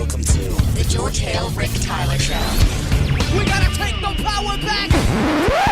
Welcome to the George Hale Rick Tyler Show. We gotta take the power back!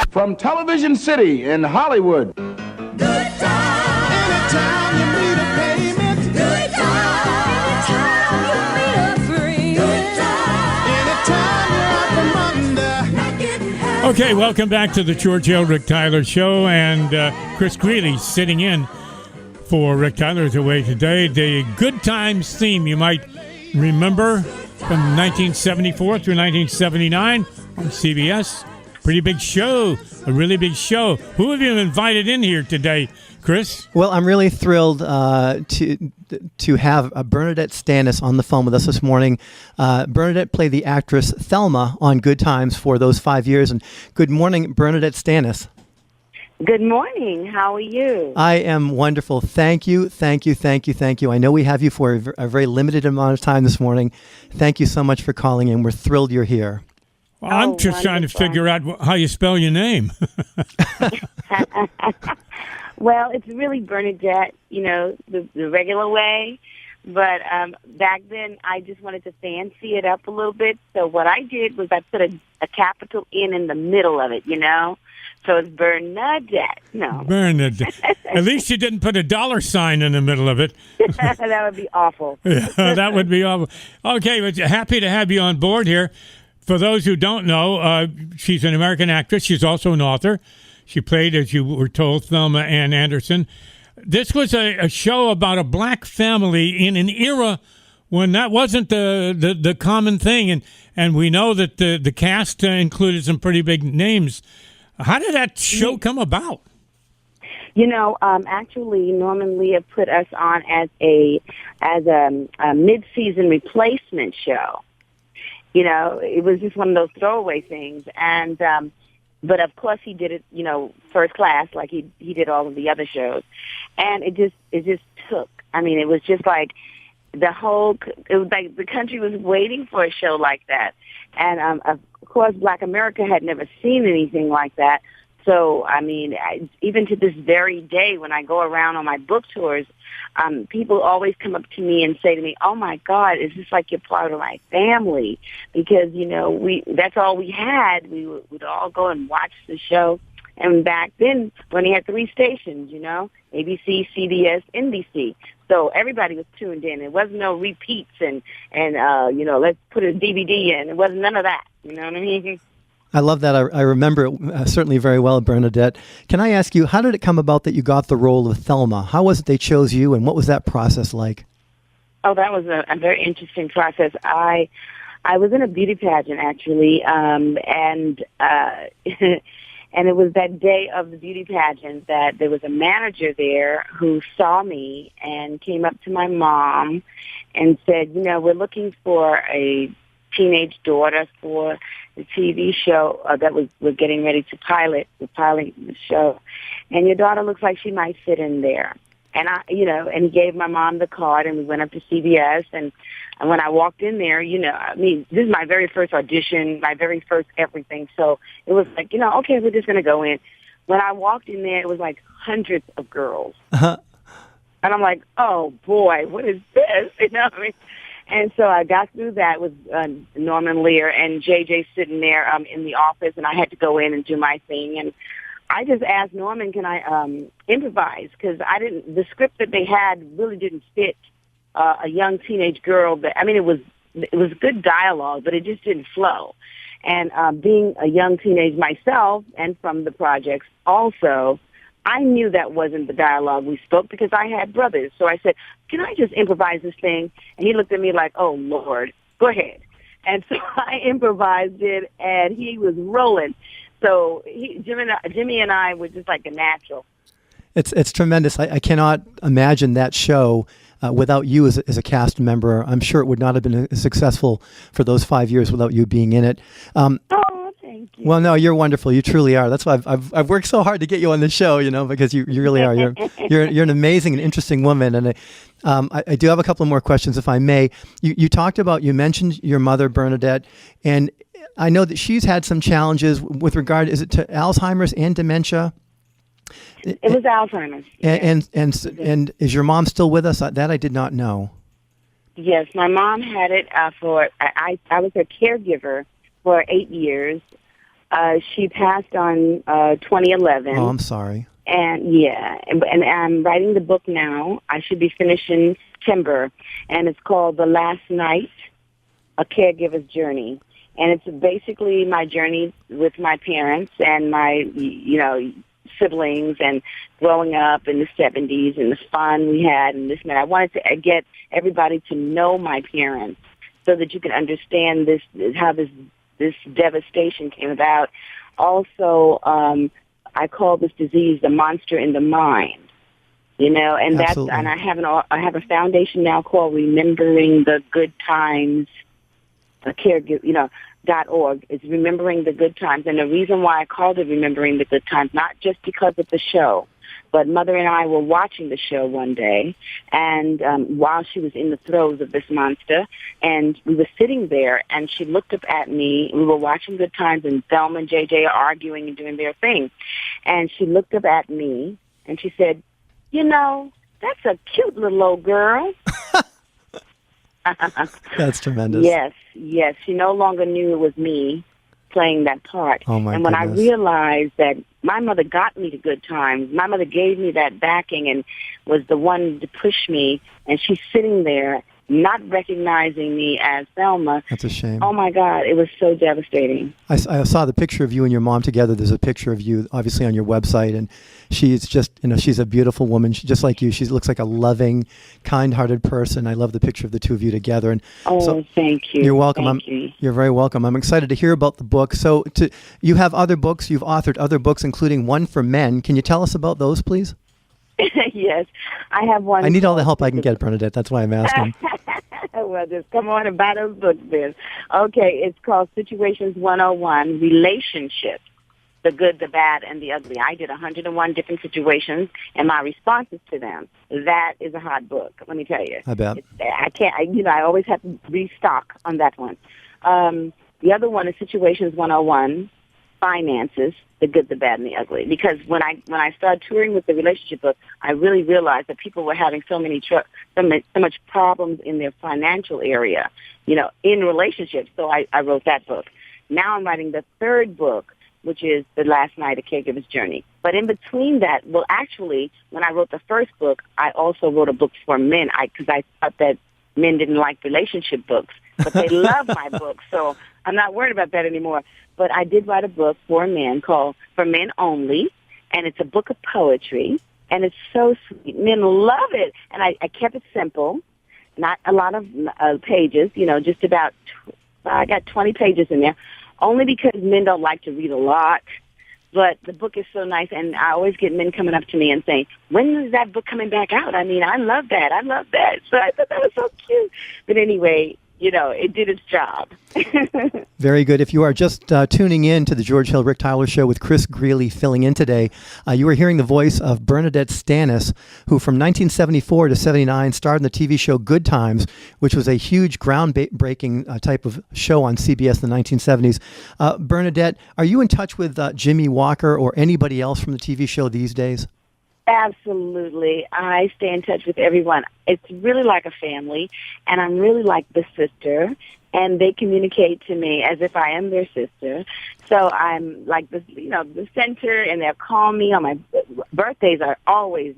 From Television City in Hollywood. Good times! Anytime you need a payment. Good times! Anytime you need a free. Good times! Anytime you're out from under. Not getting high. Okay, welcome back to the George Hale Rick Tyler Show, and Chris Greeley sitting in for Rick Tyler's away today. The Good Times theme, you might remember, from 1974 through 1979 on CBS. Pretty big show, a really big show. Who have you invited in here today, Chris? Well, I'm really thrilled to have Bern Nadette Stanis on the phone with us this morning. Bernadette played the actress Thelma on Good Times for those 5 years. And good morning, Bern Nadette Stanis. Good morning. How are you? I am wonderful. Thank you. I know we have you for a very limited amount of time this morning. Thank you so much for calling in. We're thrilled you're here. Well, I'm just trying to figure out how you spell your name. Well, it's really Bernadette, the regular way. But back then, I just wanted to fancy it up a little bit. So what I did was I put a capital N in the middle of it, So it's Bern Nadette. No. Bernadette. At least you didn't put a $sign in the middle of it. That would be awful. Yeah, that would be awful. Okay, but happy to have you on board here. For those who don't know, she's an American actress. She's also an author. She played, as you were told, Thelma Ann Anderson. This was a show about a black family in an era when that wasn't the common thing. And we know that the cast included some pretty big names. How did that show come about? Actually, Norman Leah put us on as a mid-season replacement show. It was just one of those throwaway things, and but of course he did it, first class, like he did all of the other shows, and it just took. I mean, it was just like it was like the country was waiting for a show like that, and of course, Black America had never seen anything like that. So, I mean, even to this very day, when I go around on my book tours, people always come up to me and say to me, "Oh my God, is this like you're part of my family?" Because that's all we had. We would all go and watch the show. And back then, when he had 3 stations, ABC, CBS, NBC, so everybody was tuned in. It wasn't no repeats and let's put a DVD in. It wasn't none of that. You know what I mean? I love that. I remember it certainly very well, Bernadette. Can I ask you, how did it come about that you got the role of Thelma? How was it they chose you, and what was that process like? Oh, that was a very interesting process. I was in a beauty pageant, actually, and and it was that day of the beauty pageant that there was a manager there who saw me and came up to my mom and said, we're looking for a teenage daughter for the TV show that we're getting ready to pilot. We're piloting the show, and your daughter looks like she might fit in there. And and he gave my mom the card, and we went up to CBS. And when I walked in there, this is my very first audition, my very first everything. So it was like, okay, we're just going to go in. When I walked in there, it was like hundreds of girls. Uh-huh. And I'm like, oh boy, what is this? And so I got through that with Norman Lear and JJ sitting there in the office, and I had to go in and do my thing. And I just asked Norman, can I improvise? Because the script that they had really didn't fit a young teenage girl. It was good dialogue, but it just didn't flow. And being a young teenage myself and from the projects also, I knew that wasn't the dialogue we spoke because I had brothers. So I said, can I just improvise this thing? And he looked at me like, oh, Lord, go ahead. And so I improvised it, and he was rolling. So Jimmy and I were just like a natural. It's tremendous. I cannot imagine that show without you as a cast member. I'm sure it would not have been as successful for those 5 years without you being in it. Thank you. Well, no, you're wonderful. You truly are. That's why I've worked so hard to get you on the show, because you really are. You're an amazing and interesting woman. And I do have a couple of more questions, if I may. You mentioned your mother, Bernadette, and I know that she's had some challenges with regard, is it to Alzheimer's and dementia? It was Alzheimer's. And is your mom still with us? That I did not know. Yes, my mom had it I was her caregiver for 8 years. She passed on 2011. Oh, I'm sorry. And I'm writing the book now. I should be finished in September, and it's called The Last Night, A Caregiver's Journey. And it's basically my journey with my parents and my, siblings and growing up in the 70s and the fun we had and this and that. I wanted to get everybody to know my parents so that you can understand how this devastation came about. Also, I call this disease the monster in the mind. And Absolutely. and I have a foundation now called Remembering the Good Times, .org. It's Remembering the Good Times. And the reason why I called it Remembering the Good Times, not just because of the show, but Mother and I were watching the show one day, and while she was in the throes of this monster, and we were sitting there, and she looked up at me. We were watching Good Times, and Thelma and JJ are arguing and doing their thing. And she looked up at me, and she said, that's a cute little old girl. That's tremendous. Yes. She no longer knew it was me playing that part. Oh, my And when goodness. I realized that my mother got me to Good Times, my mother gave me that backing and was the one to push me, and she's sitting there not recognizing me as Thelma. That's a shame. Oh, my God. It was so devastating. I saw the picture of you and your mom together. There's a picture of you, obviously, on your website, and she's just, she's a beautiful woman. She, just like you, she looks like a loving, kind-hearted person. I love the picture of the two of you together. And thank you. You're welcome. Thank you. You're very welcome. I'm excited to hear about the book. So, you have other books. You've authored other books, including one for men. Can you tell us about those, please? Yes, I have one. I need all the help I can get, Bernadette. That's why I'm asking. Well, just come on and buy those books then. Okay, it's called Situations 101, Relationships, the Good, the Bad, and the Ugly. I did 101 different situations and my responses to them. That is a hot book, let me tell you. I bet. I always have to restock on that one. The other one is Situations 101, Finances, the Good, the Bad, and the Ugly. Because when I started touring with the relationship book, I really realized that people were having so much problems in their financial area, in relationships. So I wrote that book. Now I'm writing the third book, which is The Last Night, A Caregiver's Journey. But in between that, well, actually, when I wrote the first book, I also wrote a book for men because I thought that men didn't like relationship books, but they love my book. So I'm not worried about that anymore. But I did write a book for men called For Men Only, and it's a book of poetry, and it's so sweet. Men love it. And I kept it simple, not a lot of pages, just about, I got 20 pages in there, only because men don't like to read a lot. But the book is so nice, and I always get men coming up to me and saying, when is that book coming back out? I mean, I love that. So I thought that was so cute. But anyway, it did its job. Very good. If you are just tuning in to the George Hale Rick Tyler Show with Chris Greeley filling in today, you are hearing the voice of Bern Nadette Stanis, who from 1974 to 79 starred in the TV show Good Times, which was a huge groundbreaking type of show on CBS in the 1970s. Bern Nadette, are you in touch with Jimmy Walker or anybody else from the TV show these days? Absolutely. I stay in touch with everyone. It's really like a family, and I'm really like the sister, and they communicate to me as if I am their sister. So I'm like the center, and they'll call me on my birthdays are always,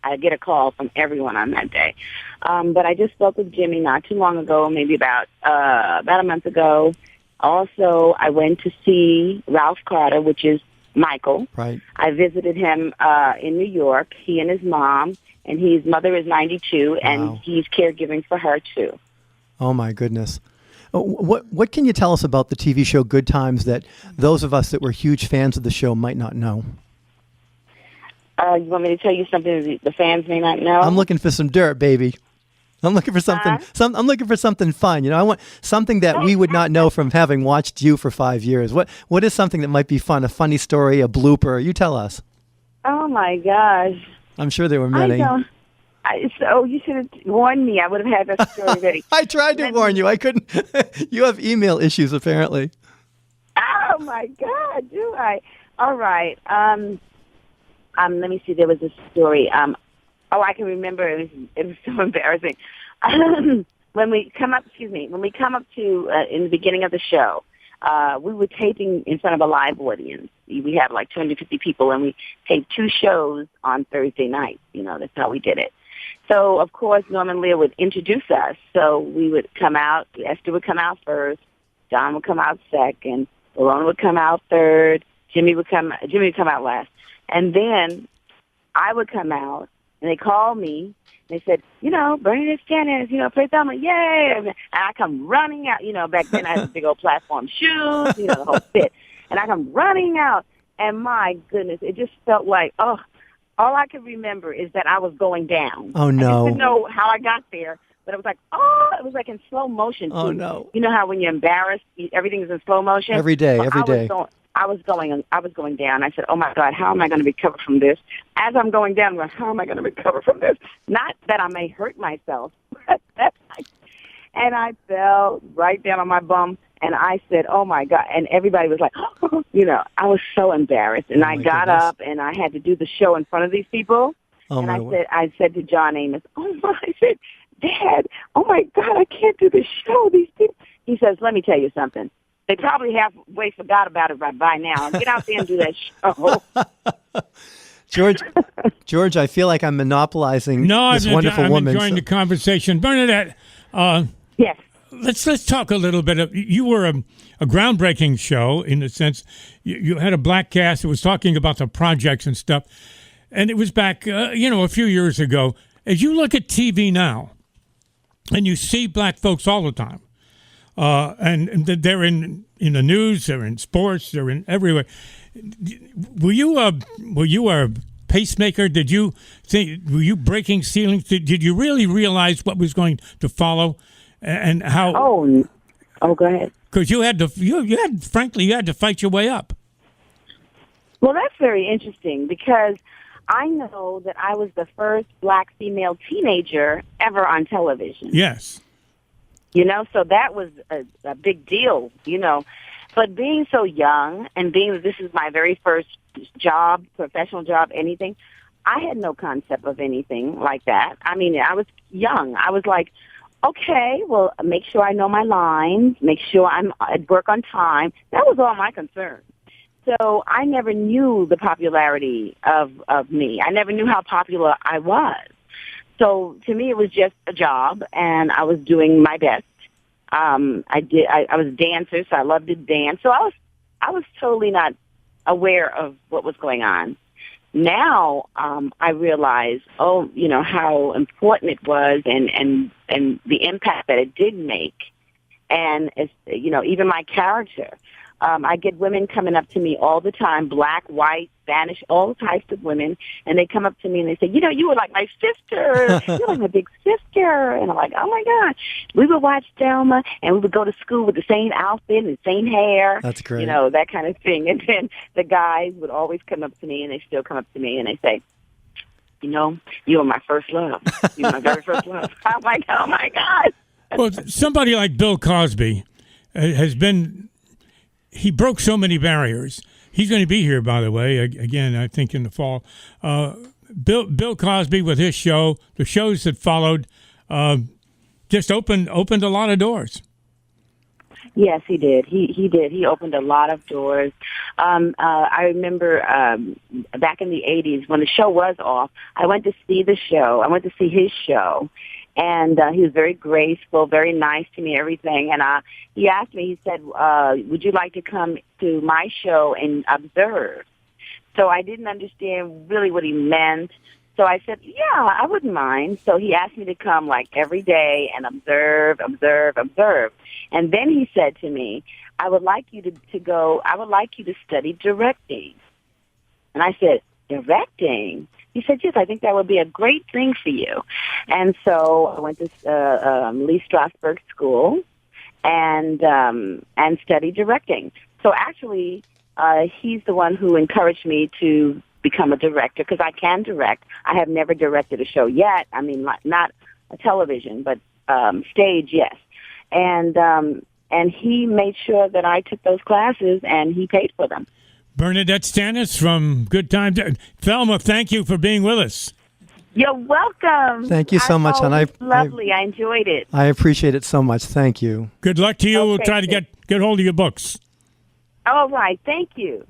I get a call from everyone on that day. But I just spoke with Jimmy not too long ago, maybe about a month ago. Also, I went to see Ralph Carter, which is Michael. Right. I visited him in New York, he and his mom, and his mother is 92, and he's caregiving for her, too. Oh, my goodness. What can you tell us about the TV show Good Times that those of us that were huge fans of the show might not know? You want me to tell you something the fans may not know? I'm looking for some dirt, baby. I'm looking for something. I'm looking for something fun. I want something that we would not know from having watched you for 5 years. What is something that might be fun? A funny story, a blooper? You tell us. Oh my gosh! I'm sure there were many. So you should have warned me. I would have had that story ready. I tried to warn you. I couldn't. You have email issues, apparently. Oh my God! Do I? All right. Let me see. There was a story. I can remember. It was so embarrassing. when we come up to in the beginning of the show, we were taping in front of a live audience. We had like 250 people, and we taped 2 shows on Thursday night. That's how we did it. So, of course, Norman Lear would introduce us. So we would come out. Esther would come out first. John would come out second. Verona would come out third. Jimmy would come out last. And then I would come out, and they called me. They said, Bern Nadette Stanis, play Thelma, yay! And I come running out. Back then I had the big old platform shoes, the whole fit. And I come running out, and my goodness, it just felt like, all I could remember is that I was going down. Oh, no. I just didn't know how I got there, but it was like in slow motion, too. Oh, no. You know how when you're embarrassed, everything is in slow motion? Every day. I was going down. I said, oh, my God, how am I going to recover from this? As I'm going down, I'm going, how am I going to recover from this? Not that I may hurt myself. And I fell right down on my bum, and I said, oh, my God. And everybody was like, I was so embarrassed. And I got up, and I had to do the show in front of these people. Oh, and I said to John Amos, I said, Dad, oh, my God, I can't do the show. These people. He says, let me tell you something. They probably halfway forgot about it by now. Get out there and do that show. George, I feel like I'm monopolizing this wonderful I'm woman. enjoying the conversation. Bernadette, yes. Let's talk a little bit. You were a groundbreaking show in the sense you had a black cast. It was talking about the projects and stuff. And it was back, a few years ago. As you look at TV now, and you see black folks all the time, and they're in the news, they're in sports, they're in everywhere. Were you a pacemaker? Did you think? Were you breaking ceilings? Did you really realize what was going to follow, and how? Oh, go ahead. Because you had to fight your way up. Well, that's very interesting because I know that I was the first black female teenager ever on television. Yes. So that was a big deal, But being so young and being that this is my very first job, professional job, anything, I had no concept of anything like that. I mean, I was young. I was like, okay, well, make sure I know my lines, make sure I'm at work on time. That was all my concern. So I never knew the popularity of me. I never knew how popular I was. So to me, it was just a job, and I was doing my best. I was a dancer, so I loved to dance. So I was totally not aware of what was going on. Now I realize, how important it was, and the impact that it did make, and even my character. I get women coming up to me all the time, black, white, Spanish, all types of women, and they come up to me and they say, you were like my sister. You're like my big sister. And I'm like, oh, my God. We would watch Thelma, and we would go to school with the same outfit and the same hair. That's great. That kind of thing. And then the guys would always come up to me, and they still come up to me, and they say, you were my first love. You were my very first love. I'm like, oh, my God. Well, somebody like Bill Cosby has been... He broke so many barriers. He's going to be here, by the way, again, I think in the fall. Bill Cosby with his show, the shows that followed, just opened a lot of doors. Yes, he did. He did. He opened a lot of doors. I remember back in the 80s when the show was off, I went to see the show. I went to see his show. And he was very graceful, very nice to me, everything. And he asked me, he said, would you like to come to my show and observe? So I didn't understand really what he meant. So I said, yeah, I wouldn't mind. So he asked me to come like every day and observe. And then he said to me, I would like you to study directing. And I said, directing? He said, yes, I think that would be a great thing for you. And so I went to Lee Strasberg School and studied directing. So actually, he's the one who encouraged me to become a director because I can direct. I have never directed a show yet. I mean, not a television, but stage, yes. And he made sure that I took those classes, and he paid for them. Bern Nadette Stanis from Good Times. Thelma, thank you for being with us. You're welcome. Thank you so much, and lovely. I enjoyed it. I appreciate it so much. Thank you. Good luck to you. Okay, We'll try to get hold of your books. All right. Thank you.